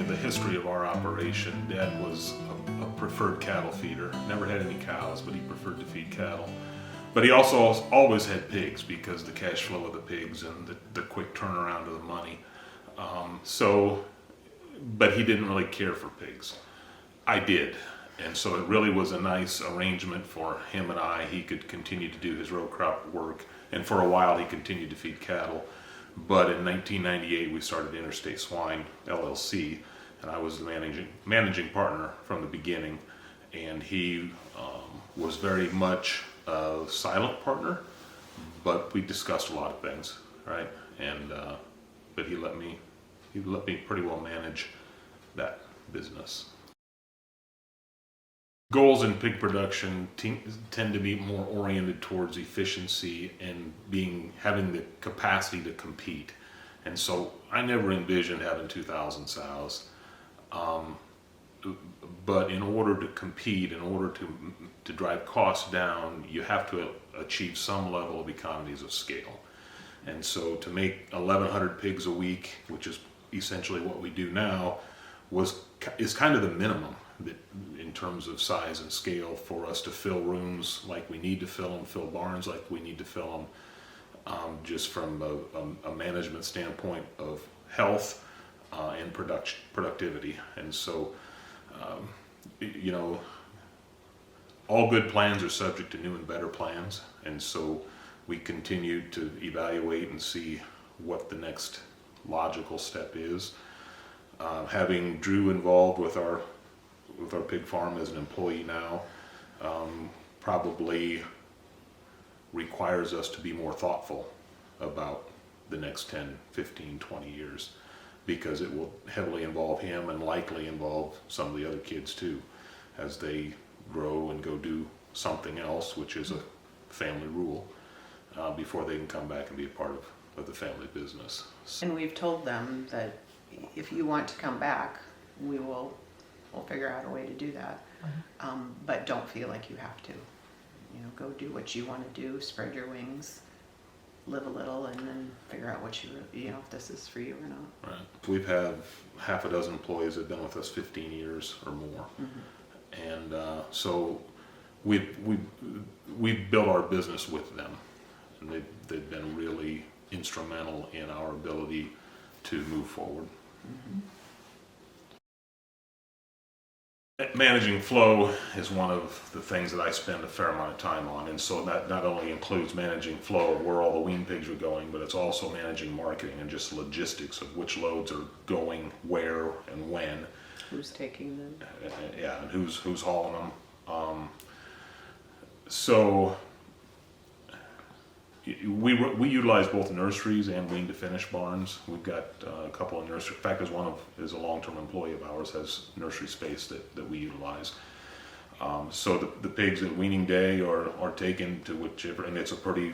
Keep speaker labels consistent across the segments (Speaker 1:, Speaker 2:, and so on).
Speaker 1: the history of our operation, Dad was a preferred cattle feeder. Never had any cows, but he preferred to feed cattle. But he also always had pigs because the cash flow of the pigs and the quick turnaround of the money. But he didn't really care for pigs. I did. And so it really was a nice arrangement for him and I. He could continue to do his row crop work, and for a while he continued to feed cattle. But in 1998 we started Interstate Swine LLC, and I was the managing partner from the beginning. And he was very much a silent partner, but we discussed a lot of things, right? And but he let me pretty well manage that business. Goals in pig production tend to be more oriented towards efficiency and having the capacity to compete. And so I never envisioned having 2,000 sows. But in order to compete, in order to drive costs down, you have to achieve some level of economies of scale. And so to make 1,100 pigs a week, which is essentially what we do now, is kind of the minimum in terms of size and scale for us to fill rooms like we need to fill them, fill barns like we need to fill them, just from a management standpoint of health and productivity. And so, all good plans are subject to new and better plans. And so we continue to evaluate and see what the next logical step is. Having Drew involved with our pig farm as an employee now probably requires us to be more thoughtful about the next 10, 15, 20 years, because it will heavily involve him and likely involve some of the other kids too, as they grow and go do something else, which is a family rule, before they can come back and be a part of the family business.
Speaker 2: And we've told them that if you want to come back, we'll figure out a way to do that. But don't feel like you have to. Go do what you want to do, spread your wings, live a little, and then figure out what if this is for you or not.
Speaker 1: Right. We've had half a dozen employees that have been with us 15 years or more. And so we've built our business with them, and they've been really instrumental in our ability to move forward. Managing flow is one of the things that I spend a fair amount of time on, and so that not only includes managing flow of where all the wean pigs are going, but it's also managing marketing and just logistics of which loads are going where and when.
Speaker 2: Who's taking them?
Speaker 1: Yeah, and who's hauling them. So we utilize both nurseries and wean to finish barns. We've got a couple of nurseries. In fact, one is a long-term employee of ours, has nursery space that we utilize. So the pigs at weaning day are taken to whichever, and it's a pretty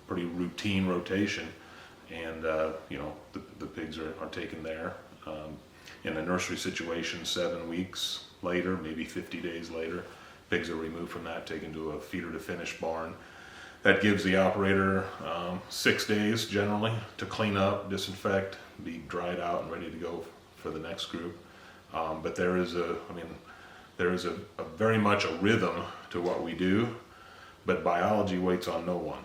Speaker 1: routine rotation. And the pigs are taken there. In a nursery situation, 7 weeks later, maybe 50 days later, pigs are removed from that, taken to a feeder to finish barn. That gives the operator 6 days generally to clean up, disinfect, be dried out and ready to go for the next group. But there is a very much a rhythm to what we do, but biology waits on no one.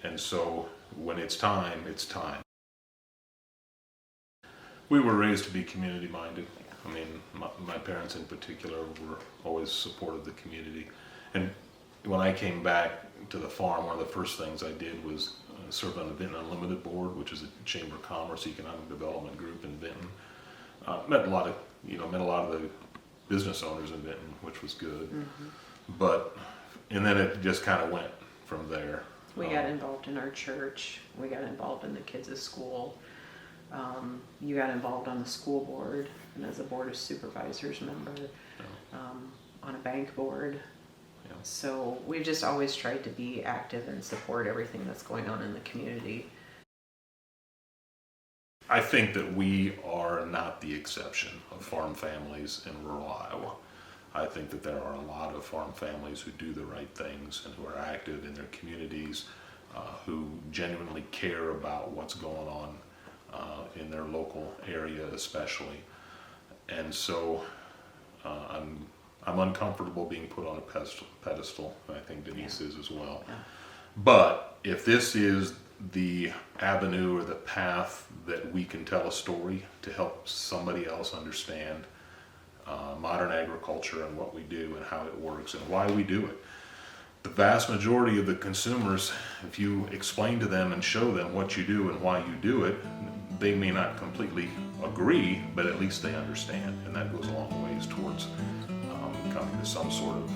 Speaker 1: And so when it's time, it's time. We were raised to be community minded. I mean, my parents in particular were always supportive of the community. And when I came back to the farm, one of the first things I did was serve on the Benton Unlimited board, which is a Chamber of Commerce economic development group in Benton. Met a lot of the business owners in Benton, which was good. And then it just kind of went from there.
Speaker 2: We got involved in our church. We got involved in the kids' school. You got involved on the school board and as a board of supervisors member, on a bank board.
Speaker 1: Yeah.
Speaker 2: So we've just always tried to be active and support everything that's going on in the community.
Speaker 1: I think that we are not the exception of farm families in rural Iowa. I think that there are a lot of farm families who do the right things and who are active in their communities, who genuinely care about what's going on in their local area especially. And so I'm uncomfortable being put on a pedestal. I think Denise is as well.
Speaker 2: Yeah.
Speaker 1: But if this is the avenue or the path that we can tell a story to help somebody else understand modern agriculture and what we do and how it works and why we do it. The vast majority of the consumers, if you explain to them and show them what you do and why you do it, they may not completely agree, but at least they understand, and that goes a long ways towards coming to some sort of